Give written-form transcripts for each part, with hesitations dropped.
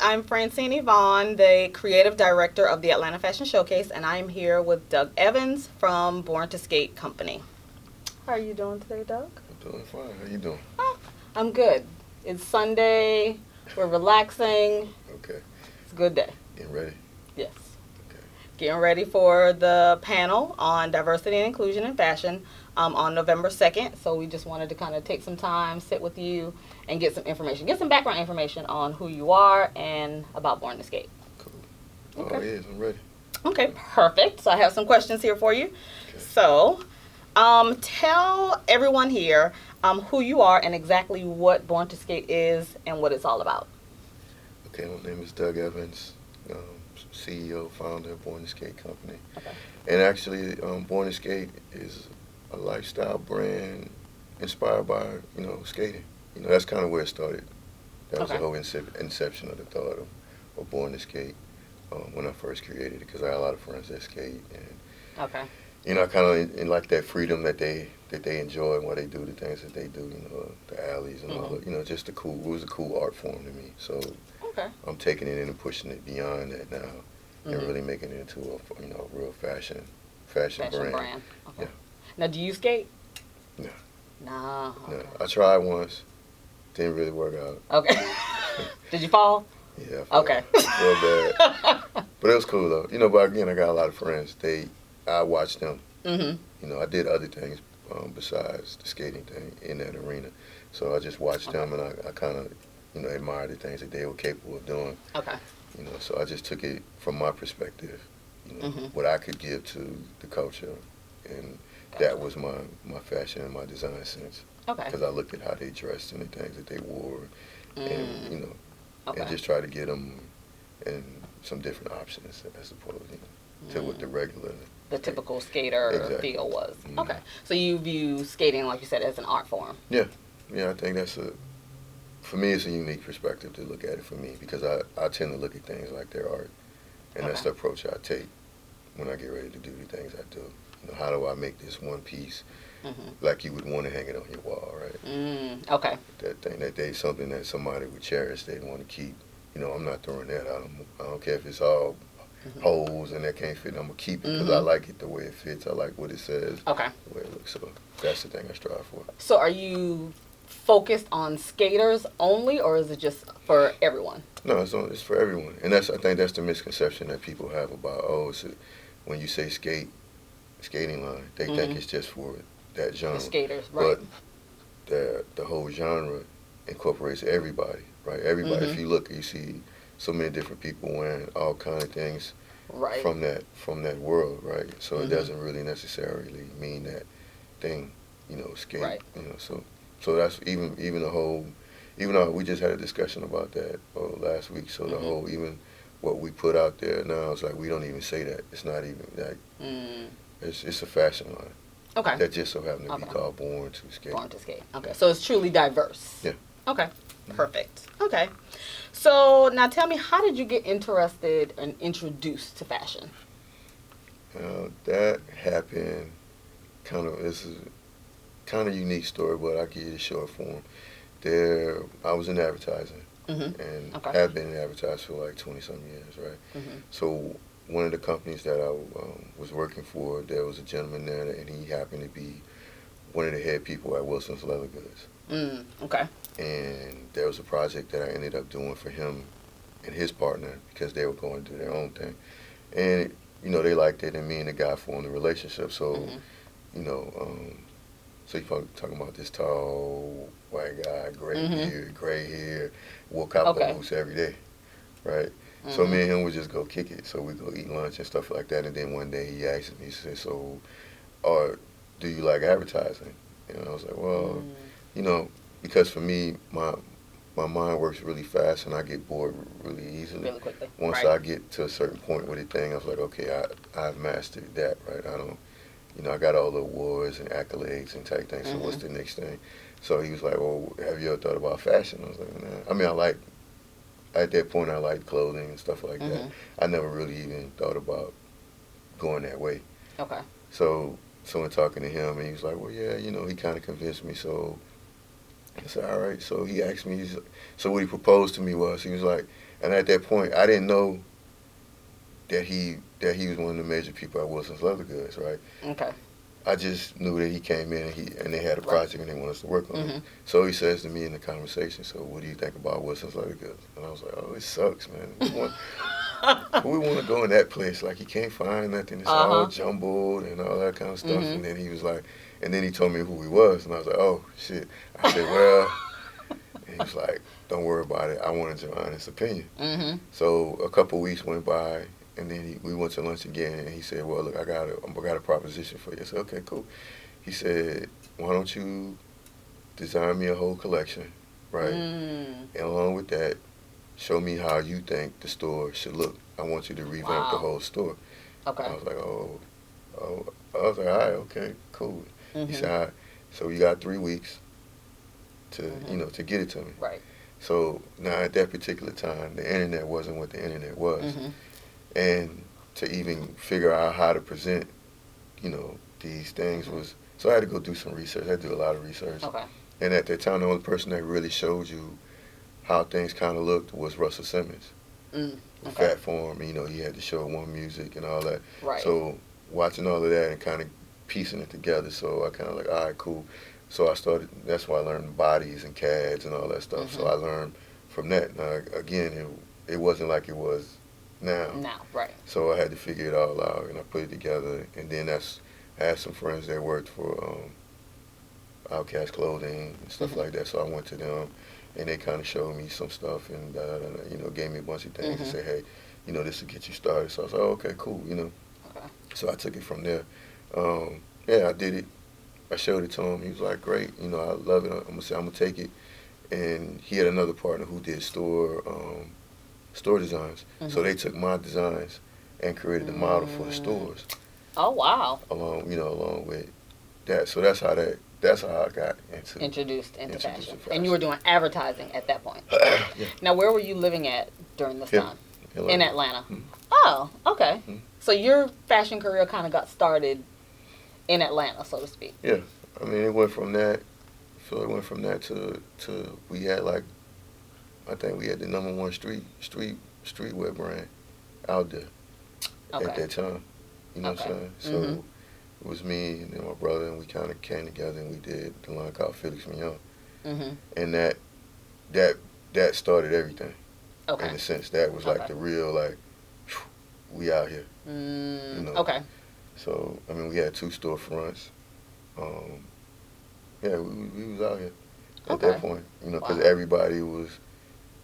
I'm FrancineYvonne, the Creative Director of the Atl Fashion Showcase, and I'm here with Doug Evans from Born to Skate Company. How are you doing today, Doug? I'm doing fine. How you doing? Oh, I'm good. It's Sunday. We're relaxing. Okay. It's a good day. Getting ready? Yes. Okay. Getting ready for the panel on diversity and inclusion in fashion on November 2nd. So we just wanted to kind of take some time, sit with you, and get some information, get some background information on who you are and about Born to Skate. Cool. Okay. Oh, yes, I'm ready. Okay, perfect. So I have some questions here for you. Okay. So tell everyone here who you are and exactly what Born to Skate is and what it's all about. Okay, my name is Doug Evans, CEO, founder of Born to Skate Company. Okay. And actually, Born to Skate is a lifestyle brand inspired by, skating. That's kind of where it started. That was the whole inception of the thought of Born to Skate when I first created it, because I had a lot of friends that skate. And, Okay. I kind of like that freedom that they enjoy and why they do the things that they do, the alleys and all that, just it was a cool art form to me. So I'm taking it in and pushing it beyond that now and really making it into a real fashion brand. Okay. Yeah. Now, do you skate? No. No. Okay. No. I tried once. Didn't really work out. Okay. Did you fall? Yeah. I fell. Okay. Real bad. But it was cool though. But again, I got a lot of friends. I watched them. I did other things besides the skating thing in that arena. So I just watched them, and I kind of, admired the things that they were capable of doing. Okay. So I just took it from my perspective, what I could give to the culture, and that was my fashion and my design sense. Okay. Because I looked at how they dressed and the things that they wore, and Okay. and just try to get them in some different options as opposed, to what the typical skater feel was. Okay. So you view skating, like you said, as an art form. Yeah. I think for me, it's a unique perspective to look at it for me, because I tend to look at things like they're art, and that's the approach I take when I get ready to do the things I do. How do I make this one piece like you would want to hang it on your wall, right? Okay. That thing something that somebody would cherish, they'd want to keep. I'm not throwing that out. I don't care if it's all holes and that can't fit. I'm gonna keep it because I like it the way it fits. I like what it says. Okay. The way it looks. So that's the thing I strive for. So are you focused on skaters only, or is it just for everyone? No, it's for everyone, and I think that's the misconception that people have about when you say skating line, they think it's just for that genre. The skaters, right? But the whole genre incorporates everybody, right? Everybody. If you look, you see so many different people wearing all kind of things from that world, right? So it doesn't really necessarily mean that thing, skate. Right. So that's even the whole. Even though we just had a discussion about that last week, so the whole even what we put out there now is like we don't even say that. It's not even like it's a fashion line. Okay. That just so happened to be called Born to Skate. Born to Skate. Okay. So it's truly diverse. Yeah. Okay. Perfect. Okay. So now tell me, how did you get interested and introduced to fashion? That happened this is kind of unique story, but I'll give you the short form. I was in advertising and have been in advertising for like 20-some years, right? So one of the companies that I was working for, there was a gentleman there, and he happened to be one of the head people at Wilson's Leather Goods. Okay. And there was a project that I ended up doing for him and his partner because they were going to do their own thing. And, they liked it, and me and the guy formed a relationship. So, so you're talking about this tall, white guy, gray beard, gray hair, wore cowboy boots every day, right? So me and him would just go kick it. So we go eat lunch and stuff like that. And then one day he asked me, he said, so, do you like advertising? And I was like, well, because for me, my mind works really fast and I get bored really easily. Really quickly. Once I get to a certain point with a thing, I was like, okay, I've mastered that, right? I don't, I got all the awards and accolades and type things, so what's the next thing? So he was like, well, have you ever thought about fashion? I was like, nah. I mean, at that point, I liked clothing and stuff like that. I never really even thought about going that way. Okay. So in talking to him, and he was like, well, yeah, he kind of convinced me. So I said, all right. So he asked me, so what he proposed to me was, he was like, and at that point, I didn't know that he was one of the major people at Wilson's Leather Goods, right? Okay. I just knew that he came in and they had a project and they wanted us to work on Mm-hmm. it. So he says to me in the conversation, so what do you think about Wilson's Leather Goods? And I was like, oh, it sucks, man. We want to go in that place. Like, you can't find nothing. It's all jumbled and all that kind of stuff. Mm-hmm. And then he was like, and then he told me who he was. And I was like, oh, shit. I said, well, and he was like, don't worry about it. I wanted your honest opinion. Mm-hmm. So a couple of weeks went by. And then we went to lunch again, and he said, well, look, I got a proposition for you. I said, okay, cool. He said, why don't you design me a whole collection, right? And along with that, show me how you think the store should look. I want you to revamp the whole store. Okay. I was like, oh. I was like, all right, okay, cool. Mm-hmm. He said, all right, so you got 3 weeks to, to get it to me. Right. So now at that particular time, the internet wasn't what the internet was. Mm-hmm. And to even figure out how to present, these things was, so I had to go do some research. I had to do a lot of research. Okay. And at that time, the only person that really showed you how things kind of looked was Russell Simmons. Okay. Fat Form, he had to show One Music and all that. Right. So watching all of that and kind of piecing it together, so I kind of like, all right, cool. So I started, that's why I learned bodies and CADs and all that stuff. Mm-hmm. So I learned from that. Now, again, it wasn't like it was now. Right. So I had to figure it all out, and I put it together. And then I had some friends that worked for Outcast Clothing and stuff like that. So I went to them, and they kind of showed me some stuff and gave me a bunch of things and said, hey, this will get you started. So I was like, oh, okay, cool, Okay. So I took it from there. I did it. I showed it to him. He was like, great, I love it. I'm gonna take it. And he had another partner who did store designs. So they took my designs and created the model for the stores. Oh, wow. Along with that. So that's how I got introduced into fashion. fashion. And you were doing advertising at that point. Yeah. Now, where were you living at during this time? Atlanta. In Atlanta. Mm-hmm. Oh, okay. Mm-hmm. So your fashion career kind of got started in Atlanta, so to speak. Yeah. It went from that. So it went from that to we had I think we had the #1 streetwear brand out there at that time. You know what I'm saying? So it was me and then my brother, and we kind of came together and we did the line called Felix Mignon. And that started everything. Okay. In a sense, that was like the real we out here. Okay. So we had 2 storefronts. We was out here at that point. Because everybody was.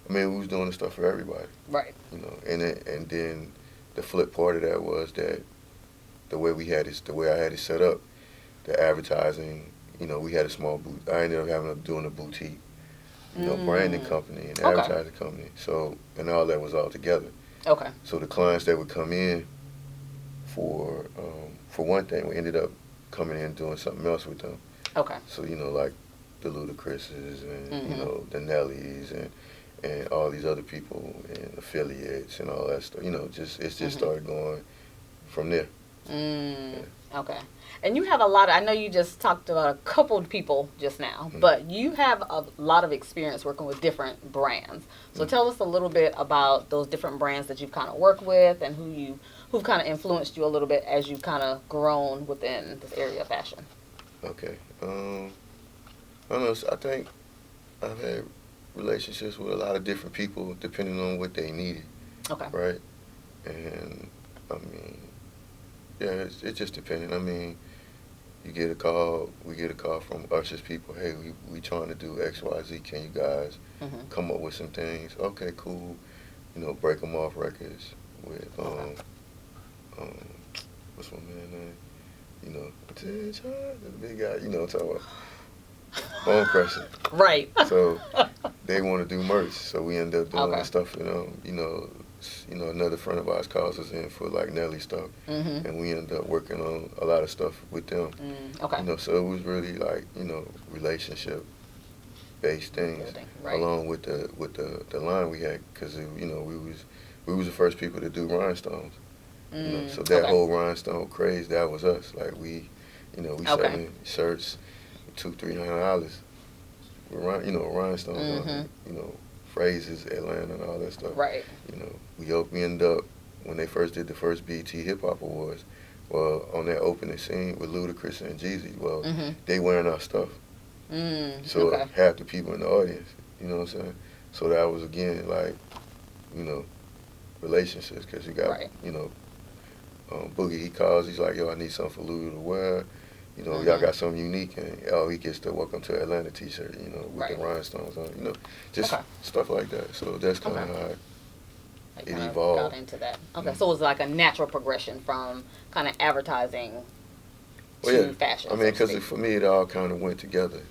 We was doing the stuff for everybody. Right. And then the flip part of that was that the way I had it set up, the advertising. We had a small booth. I ended up doing a boutique, branding company and advertising company. So and all that was all together. Okay. So the clients that would come in for one thing, we ended up coming in and doing something else with them. Okay. So like the Ludacris's and the Nellies and all these other people and affiliates and all that stuff. It just started going from there. Yeah. Okay. And you have I know you just talked about a couple of people just now, but you have a lot of experience working with different brands. So tell us a little bit about those different brands that you've kind of worked with and who've kind of influenced you a little bit as you've kind of grown within this area of fashion. Okay. I don't know. I think I've had relationships with a lot of different people depending on what they needed. Okay. Right? And, it just depended. You get a call, we get a call from Usher's people, hey, we trying to do X, Y, Z, can you guys come up with some things? Okay, cool. Break them off records with, what's my man's name? The big guy, I'm talking about. Bone Crusher. Right. So they want to do merch, so we end up doing stuff. Another friend of ours calls us in for Nelly stuff, and we end up working on a lot of stuff with them. So it was really relationship based things, along with the line we had, because we was the first people to do rhinestones. So that whole rhinestone craze, that was us. We selling shirts $200-$300. rhinestones on it, phrases, Atlanta and all that stuff. Right. We ended up, when they first did the first BET Hip Hop Awards, well, on that opening scene with Ludacris and Jeezy, well, they wearing our stuff. So okay. half the people in the audience, you know what I'm saying? So that was, again, like, relationships, because you got, Right. Boogie, he calls, he's like, yo, I need something for Luda to wear. Y'all got something unique, and he gets the Welcome to Atlanta t-shirt, with Right. the rhinestones on it, just Okay. stuff like that. So that's kind of how Like it kind of evolved. got into that. Okay, so it was like a natural progression from kind of advertising to fashion. I mean, because for me, it all kind of went together,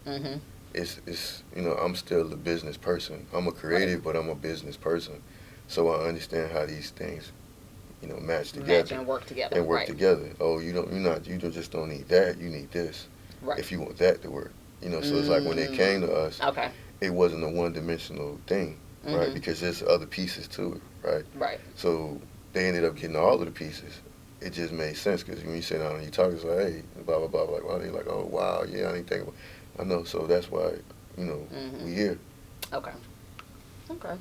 Mm-hmm. It's I'm still a business person. I'm a creative, but I'm a business person. So I understand how these things, match together. Match and work together. And work right. together. Oh, you just don't need that. You need this. Right. If you want that to work. So it's like when they came to us, okay. it wasn't a one-dimensional thing, right? Because there's other pieces to it, right? Right. So they ended up getting all of the pieces. It just made sense, because when you sit down and you talk, it's like, hey, blah, blah, blah, blah. They're like, oh, wow, yeah, I didn't think about it. I know, so that's why, we here. Okay. Okay.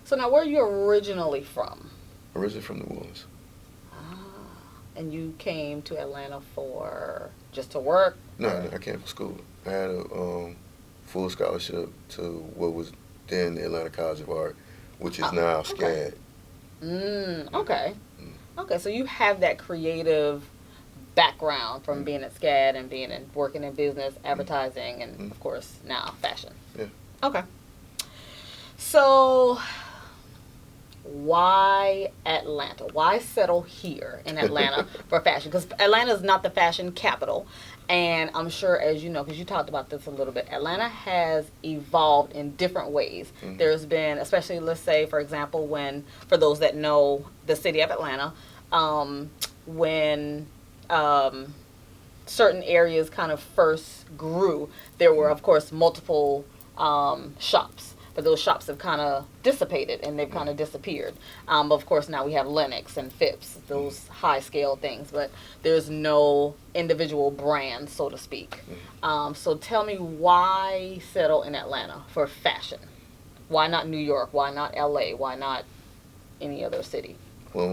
So now, where are you originally from? Originally from New Orleans. And you came to Atlanta just to work? No, I came for school. I had a full scholarship to what was then the Atlanta College of Art, which is now SCAD. Okay. Okay, so you have that creative background from being at SCAD and working in business, advertising, and of course now fashion. Yeah. Okay. So why Atlanta? Why settle here in Atlanta for fashion? Because Atlanta is not the fashion capital. And I'm sure, as you know, because you talked about this a little bit, Atlanta has evolved in different ways. There's been, especially, let's say, for example, for those that know the city of Atlanta, when certain areas kind of first grew, there were, of course, multiple shops. But those shops have kind of dissipated and they've kind of disappeared. Of course, now we have Lenox and Phipps, those high-scale things. But there's no individual brand, so to speak. So tell me, why settle in Atlanta for fashion? Why not New York? Why not LA? Why not any other city? Well,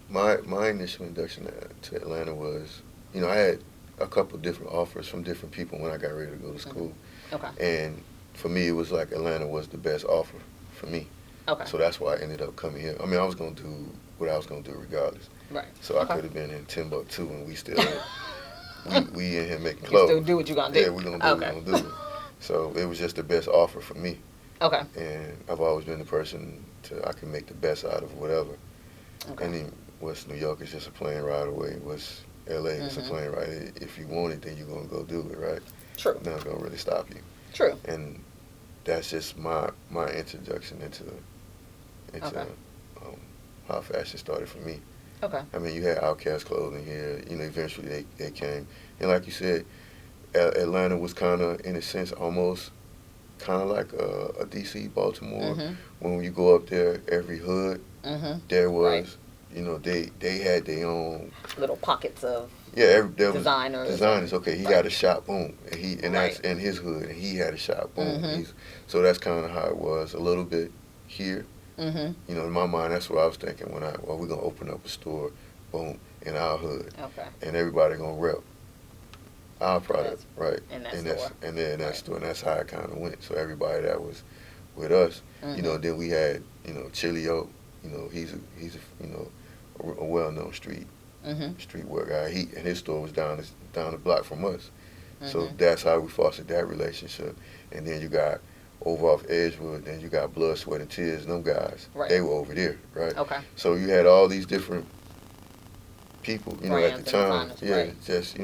my initial induction to Atlanta was, I had a couple different offers from different people when I got ready to go to school. Okay. And for me, it was like Atlanta was the best offer for me. Okay. So that's why I ended up coming here. I mean, I was going to do what I was going to do regardless. Right. So I could have been in Timbuktu and we still, we in here making clothes. You still do what you're going to do. Yeah, we're going to do what we're going to do. So it was just the best offer for me. Okay. And I've always been the person I can make the best out of whatever. Okay. And then West New York is just a plane ride away. West LA is a plane ride. If you want it, then you're going to go do it, right? True. Nothing's going to really stop you. True. And that's just my introduction into how fashion started for me. Okay. I mean, you had Outcast clothing here. Eventually they came. And like you said, Atlanta was kind of, in a sense, almost kind of like a D.C., Baltimore. When you go up there, every hood, there was, they had their own little pockets of designers. Okay, he got a shop, boom, and that's in his hood, and he had a shop, boom. So that's kind of how it was a little bit here. In my mind, that's what I was thinking we're gonna open up a store, boom, in our hood, and everybody gonna rep our product, right? In that store. And then that store, and that's how it kind of went. So everybody that was with us, then we had, Chilio, he's a well-known streetwear guy. And his store was down the block from us. So that's how we fostered that relationship. And then you got over off Edgewood, then you got Blood, Sweat, and Tears, them guys. Right. They were over there, right? Okay. So you had all these different people, brands at the time. Right. Just,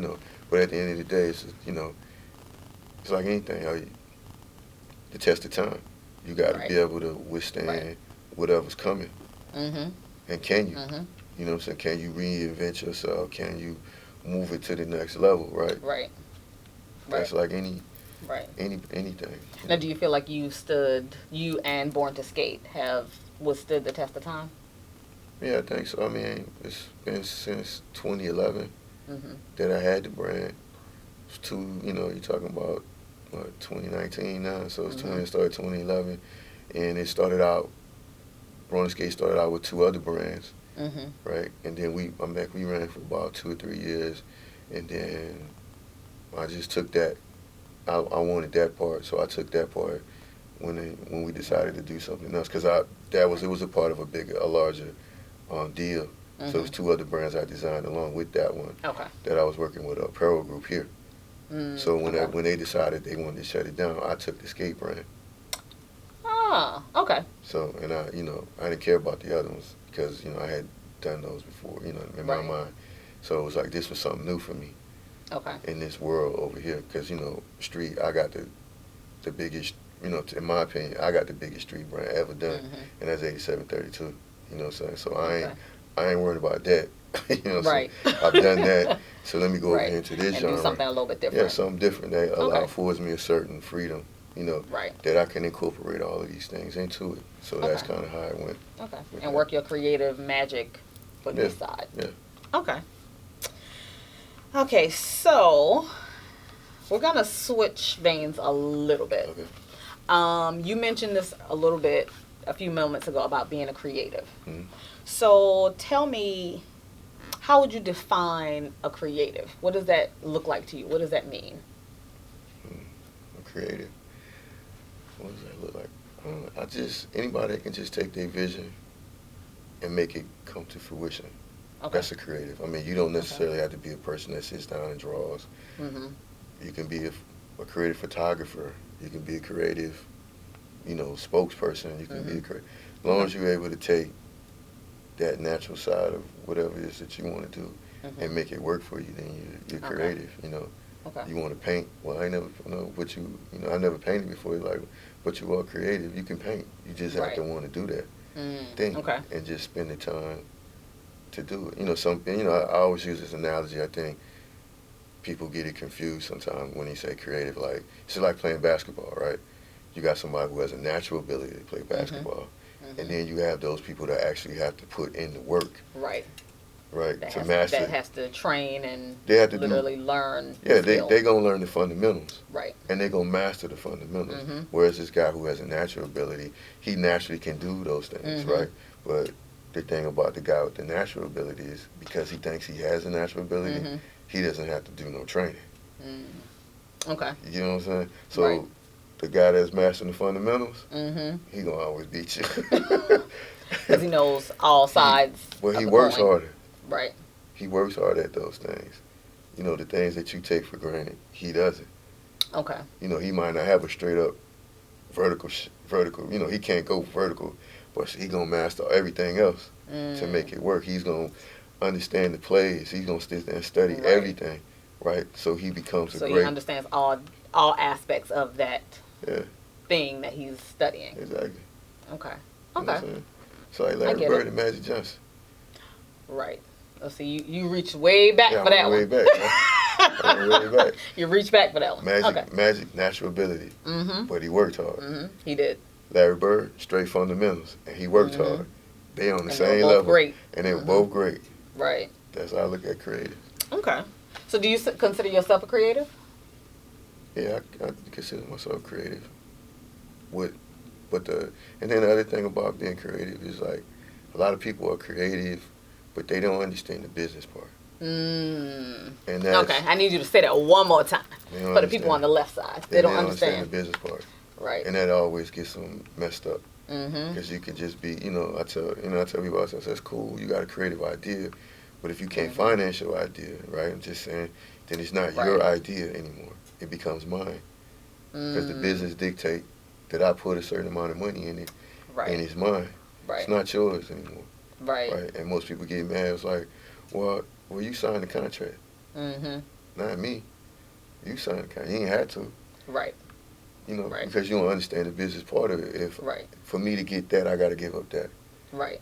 but at the end of the day, it's, it's like anything. The test of time. You got to be able to withstand whatever's coming. And can you? You know what I'm saying? Can you reinvent yourself? Can you move it to the next level, right? Right. That's like anything. Now, do you feel like you and Born to Skate have withstood the test of time? Yeah, I think so. I mean, it's been since 2011 that I had the brand. It's you're talking about 2019 now, so it's it started 2011, and it started out. Roller skate started out with 2 other brands, right? And then we ran for about 2 or 3 years, and then I just took that. I wanted that part, so I took that part when we decided to do something else, because it was a part of a larger deal. So it was 2 other brands I designed along with that one. Okay. That I was working with a apparel group here. So when they decided they wanted to shut it down, I took the skate brand. Ah, okay. So, and I didn't care about the other ones because, I had done those before, in my mind. So it was like, this was something new for me. Okay. In this world over here, because, street, I got the biggest, in my opinion, I got the biggest street brand ever done, and that's 8732. You know what I'm saying? So I ain't worried about that. Right. So I've done that. So let me go over here into this genre. Do something a little bit different. Yeah, something different that affords me a certain freedom, that I can incorporate all of these things into it. So that's kind of how it went. Okay. And work your creative magic for this side. Yeah. Okay. Okay, so we're going to switch veins a little bit. Okay. You mentioned this a little bit a few moments ago about being a creative. Mm-hmm. So tell me, how would you define a creative? What does that look like to you? What does that mean? A creative. What does that look like? Anybody can just take their vision and make it come to fruition. Okay. That's a creative. I mean, you don't necessarily have to be a person that sits down and draws. You can be a creative photographer. You can be a creative, spokesperson. You can be a creative. As long as you're able to take that natural side of whatever it is that you want to do and make it work for you, then you're creative, Okay. You want to paint. Well, I never know what I never painted before. But you are creative. You can paint. You just have to want to do that thing and just spend the time to do it. I always use this analogy. I think people get it confused sometimes when you say creative. Like, it's like playing basketball, right? You got somebody who has a natural ability to play basketball, and then you have those people that actually have to put in the work. Right. Master. That has to train and they have to literally learn. Yeah, they're going to learn the fundamentals. Right. And they're going to master the fundamentals. Whereas this guy who has a natural ability, he naturally can do those things, right? But the thing about the guy with the natural ability is because he thinks he has a natural ability, he doesn't have to do no training. Okay. You know what I'm saying? So the guy that's mastering the fundamentals, he going to always beat you. Because he knows all sides. He works harder. Right. He works hard at those things. The things that you take for granted, he doesn't. Okay. He might not have a straight up vertical. He can't go vertical, but he gonna master everything else to make it work. He's gonna understand the plays. He's gonna sit there and study everything, right? So he becomes So he understands all aspects of that thing that he's studying. Exactly. Okay. So like Larry Bird and Magic Johnson. Right. So you reach way back for that way one. Back. Way back. You reach back for that one. Magic, natural ability. But he worked hard. He did. Larry Bird, straight fundamentals, and he worked hard. They on the same level. Great. And they were both great. Right. That's how I look at creative. Okay. So do you consider yourself a creative? Yeah, I consider myself creative. And then the other thing about being creative is like a lot of people are creative, but they don't understand the business part. And okay, I need you to say that one more time for the people on the left side. They don't understand the business part. Right. And that always gets them messed up. Because you could just be, I tell people, I say, that's cool, you got a creative idea, but if you can't finance your idea, right, I'm just saying, then it's not your idea anymore. It becomes mine. Because the business dictate that I put a certain amount of money in it, and it's mine. Right. It's not yours anymore. Right. And most people get mad. It's like, well, you signed the contract. Not me. You signed the contract. You ain't had to. Right. Because you don't understand the business part of it. For me to get that, I got to give up that. Right.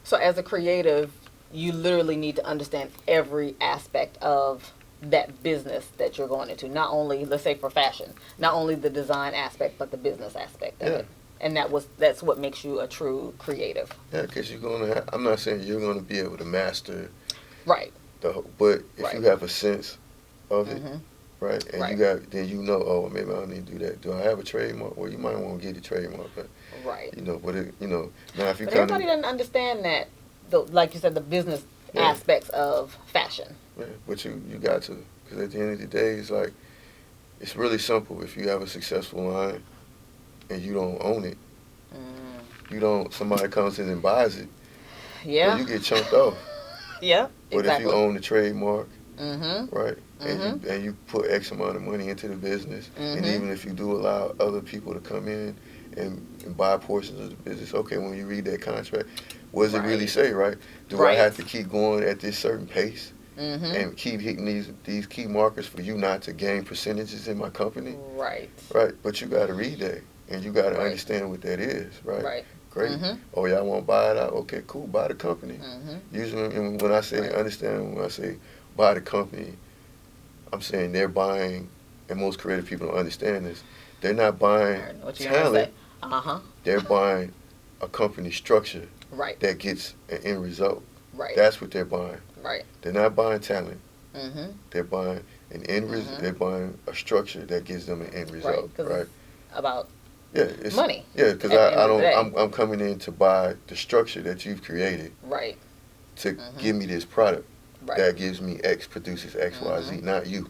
So as a creative, you literally need to understand every aspect of that business that you're going into. Not only, let's say for fashion, not only the design aspect, but the business aspect of it. And that's what makes you a true creative. Yeah, because I'm not saying you're going to be able to master. Right. But if you have a sense of it, right? And Right. you got, then you know, oh, maybe I don't need to do that. Do I have a trademark? Well, you might want to get a trademark, but Right. you know, but it, you know, now if you But come everybody to, doesn't understand that, like you said, the business Yeah. aspects of fashion. yeah, but you got to, because at the end of the day, it's like, it's really simple. If you have a successful line and you don't own it, you don't, somebody comes in and buys it, Yeah. well, you get chunked off. Yeah. But Exactly. if you own the trademark, Mm-hmm. right, Mm-hmm. and you put X amount of money into the business, and Mm-hmm. even if you do allow other people to come in and buy portions of the business, okay, when you read that contract, what does it really Right. say, right? Do I have to keep going at this certain pace Mm-hmm. and keep hitting these key markers for you not to gain percentages in my company? Right. Right, but you got to read that, and you got to Right. understand what that is, right? Right. Great. Mm-hmm. Oh, y'all want to buy it out? Okay, cool. Buy the company. Mm-hmm. Usually, and when I say Right. understand, when I say buy the company, I'm saying they're buying, and most creative people don't understand this. They're not buying What you talent. Uh-huh. They're buying a company structure Right. that gets an end result. Right. That's what they're buying. Right. They're not buying talent. Mm-hmm. They're buying an end result. Mhm. They're buying a structure that gives them an end result. Right. 'Cause Right. it's about Yeah, it's money. Yeah, because at the end I of the don't. day. I'm coming in to buy the structure that you've created Right. to Mhm. give me this product Right. that gives me X, produces X, Y, Z. Not you,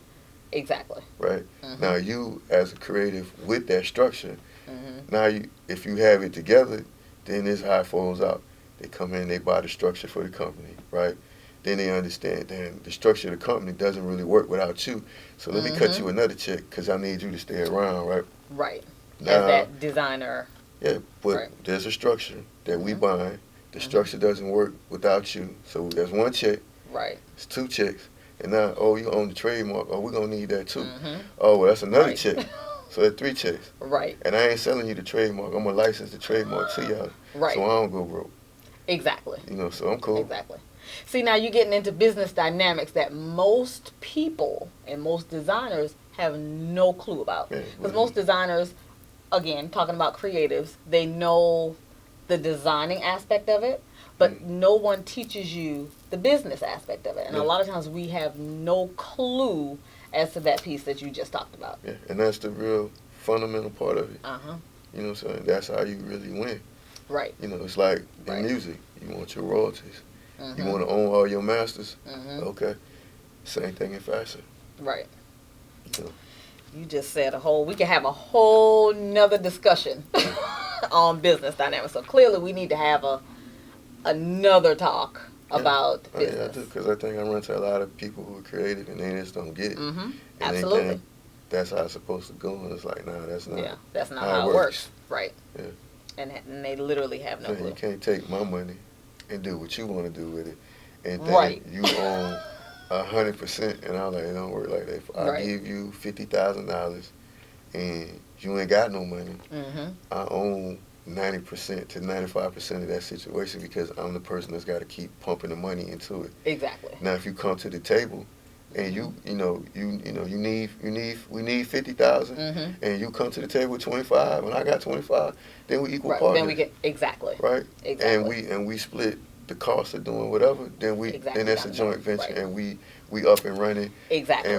Exactly. right? Mm-hmm. Now you as a creative with that structure. Mm-hmm. Now you, if you have it together, then this is how it falls out. They come in, they buy the structure for the company, right? Then they understand, then the structure of the company doesn't really work without you. So let me cut you another check because I need you to stay around, right? Right. Now, As that designer. yeah, but Right. there's a structure that we Mhm. buy. The structure doesn't work without you. So there's one check, Right. it's two checks. And now, oh, you own the trademark. Oh, we're going to need that too. Mm-hmm. Oh, well, that's another Right. check. So that's three checks. Right. And I ain't selling you the trademark. I'm going to license the trademark to y'all. Right. So I don't go broke. Exactly. You know, so I'm cool. Exactly. See, now you're getting into business dynamics that most people and most designers have no clue about. Yeah, Because most designers, again, talking about creatives, they know the designing aspect of it, but no one teaches you the business aspect of it. And a lot of times we have no clue as to that piece that you just talked about. Yeah, and that's the real fundamental part of it. Uh-huh. You know what I'm saying? That's how you really win. Right. You know, it's like in Right. music. You want your royalties. Mm-hmm. You want to own all your masters. Mm-hmm. Okay. Same thing in fashion. Right. You know. You just said we could have a whole nother discussion on business dynamics. So clearly we need to have another talk about Oh, yeah, I business. do, because I think I run to a lot of people who are creative and they just don't get it. Mm-hmm. And Absolutely. they think that's how it's supposed to go. And it's like, nah, that's not. Yeah, that's not how it works. Right. Yeah. And they literally have no So clue. you can't take my money and do what you want to do with it. And think Right. you own 100%. And I'm like, it don't work like that. If I Right. give you $50,000 and you ain't got no money, Mm-hmm. I own 90% to 95% of that situation because I'm the person that's got to keep pumping the money into it. Exactly. Now, if you come to the table and we need 50,000, Mm-hmm. and you come to the table with 25, and I got 25, then we equal Right. partners. Then we get exactly. right, Exactly. and we split the cost of doing whatever. Then Exactly. that's a joint venture, Right. and we up and running, Exactly.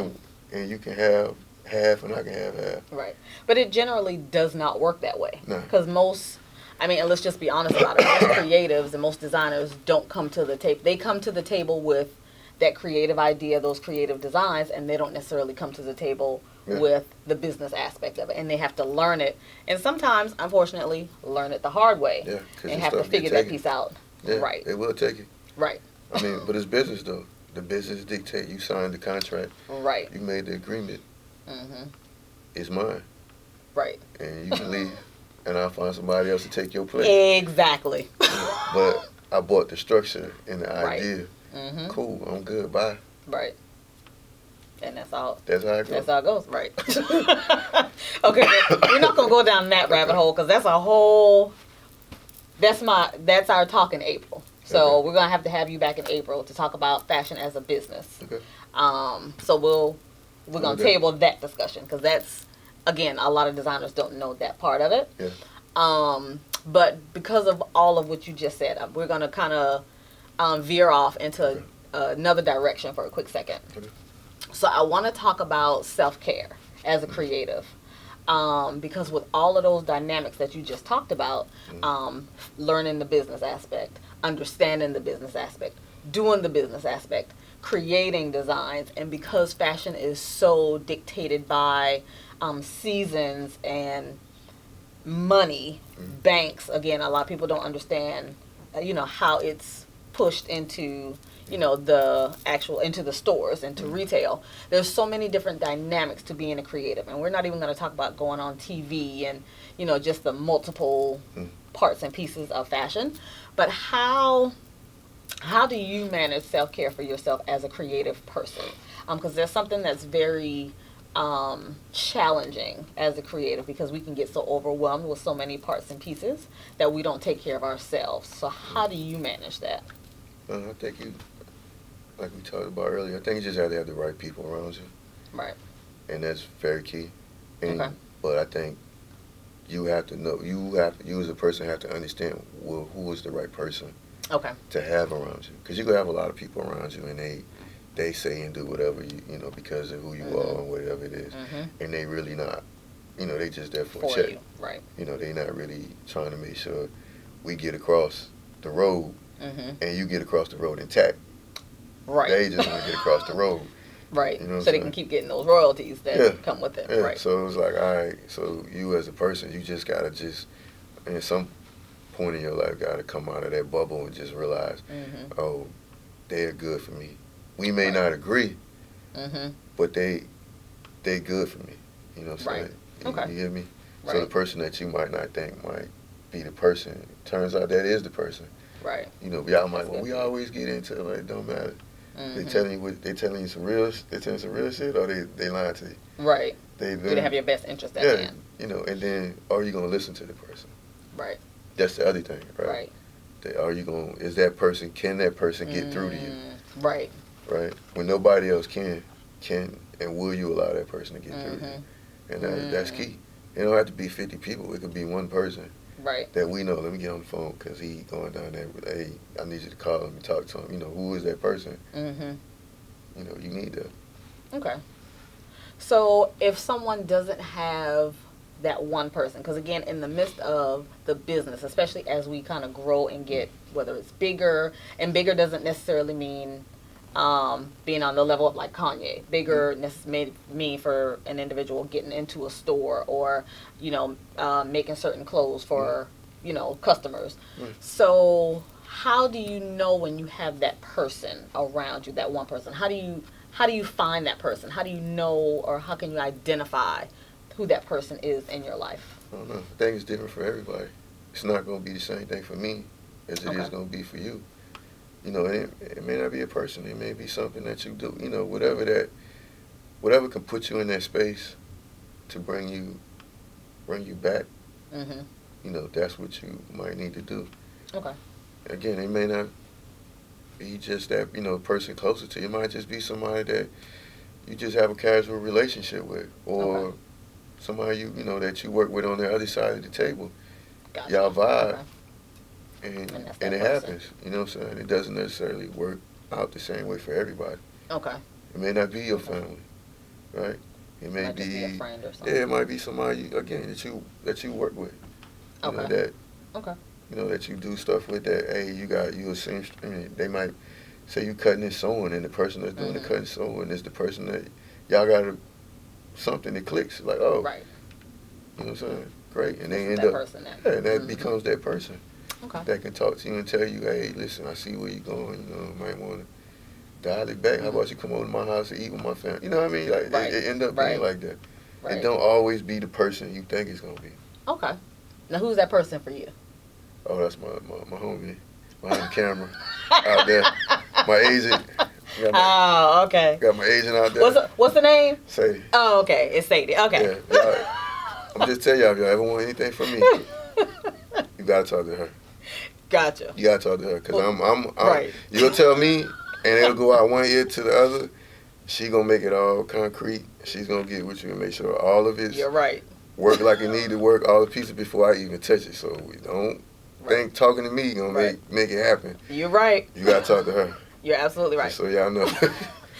and you can have half, and I can have half. Right. But it generally does not work that way. No. Because and let's just be honest about it, most creatives and most designers don't come to the table. They come to the table with that creative idea, those creative designs, and they don't necessarily come to the table with the business aspect of it. And they have to learn it. And sometimes, unfortunately, learn it the hard way. Yeah, 'cause and the have to stuff figure get that taken. piece out. Yeah, Right. they will take it. Right. I mean, but it's business though. The business dictate. You signed the contract. Right. You made the agreement. Mm-hmm. It's mine, Right. and you can leave, and I'll find somebody else to take your place. Exactly. But I bought the structure and the Right. idea. Mm-hmm. Cool, I'm good. Bye. Right. And that's all. That's how it goes. That's how it goes, right? Okay, but we're not gonna go down that rabbit hole because that's a whole. That's our talk in April. So Okay. we're gonna have to have you back in April to talk about fashion as a business. Okay. So we're gonna Okay. table that discussion because that's, again, a lot of designers don't know that part of it. Yeah. But because of all of what you just said, we're gonna kind of veer off into another direction for a quick second. Okay. So I want to talk about self-care as a creative. Because with all of those dynamics that you just talked about, learning the business aspect, understanding the business aspect, doing the business aspect, creating designs, and because fashion is so dictated by seasons and money, banks, again, a lot of people don't understand, how it's pushed into, the actual, into the stores, into retail. There's so many different dynamics to being a creative, and we're not even going to talk about going on TV and, just the multiple parts and pieces of fashion. But how do you manage self-care for yourself as a creative person? Because there's something that's very challenging as a creative, because we can get so overwhelmed with so many parts and pieces that we don't take care of ourselves. So how do you manage that? I think like we talked about earlier, I think you just have to have the right people around you. Right. And that's very key. Okay. But I think you have to know, you as a person have to understand who is the right person to have around you. Because you can have a lot of people around you, and they say and do whatever, because of who you are and whatever it is. And they really not, they just there for a check. You. Right. They not really trying to make sure we get across the road and you get across the road intact. Right. They just want to get across the road. Right. So they can keep getting those royalties that come with it. Yeah. Right. So it was like, all right, so you as a person, you just got to at some point in your life, got to come out of that bubble and just realize, oh, they're good for me. We may not agree, but they good for me. You know what I'm saying? You get me? Right. So the person that you might not think might be the person, turns out that is the person. Right. Y'all might, we always get into it, like, it don't matter. They telling you some real shit, or they lying to you. Right. Do they have your best interest at hand? And then are you gonna listen to the person? Right. That's the other thing, right? Is that person? Can that person get through to you? Right. Right. When nobody else can and will you allow that person to get through to you? And that's key. It don't have to be 50 people. It could be one person. Right. That we know. Let me get on the phone because he going down there. Hey, I need you to call him and talk to him. Who is that person? You need that. Okay. So if someone doesn't have that one person, because again, in the midst of the business, especially as we kind of grow and get, whether it's bigger, and bigger doesn't necessarily mean being on the level of like Kanye. Bigger may mean for an individual getting into a store or, making certain clothes for, customers. So how do you know when you have that person around you, that one person? How do you find that person? How do you know, or how can you identify who that person is in your life? I don't know. I think it's different for everybody. It's not going to be the same thing for me as it is going to be for you. It may not be a person. It may be something that you do. Whatever can put you in that space to bring you back. That's what you might need to do. Okay. Again, it may not be just that, person closer to you. It might just be somebody that you just have a casual relationship with, or somebody that you work with on the other side of the table. Gotcha. Y'all vibe. Okay. And it happens, you know what I'm saying? It doesn't necessarily work out the same way for everybody. Okay. It may not be your family, right? It may might be just be a friend or something. Yeah, it might be somebody again that you work with. That you do stuff with. That you a seamstress. They might say you cutting and sewing, and the person that's doing the cutting and sewing is the person that y'all got something that clicks. Like, oh, right. You know what I'm saying? Great, and they end that up person then. Yeah, and that becomes that person. Okay. That can talk to you and tell you, hey, listen, I see where you're going. Might want to dial it back. How about you come over to my house and eat with my family? You know what I mean? Like it end up being like that. Right. It don't always be the person you think it's gonna be. Okay. Now, who's that person for you? Oh, that's my homie behind the camera out there. My agent. Okay. Got my agent out there. What's the name? Sadie. Oh, okay. It's Sadie. Okay. Yeah. I'm just telling y'all, if y'all ever want anything from me, you gotta talk to her. Gotcha. You gotta talk to her, cause I'm right. You'll tell me, and it'll go out one ear to the other. She gonna make it all concrete. She's gonna get with you and make sure all of it. You're right. Work like it need to work, all the pieces before I even touch it. So we don't think talking to me gonna make it happen. You're right. You gotta talk to her. You're absolutely right. Just so y'all know.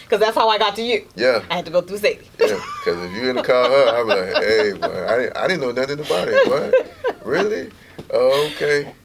Because that's how I got to you. Yeah. I had to go through Sadie. Yeah, because if you in the car, I'd be like, hey, boy, I didn't know nothing about it, boy. Really? Oh, okay.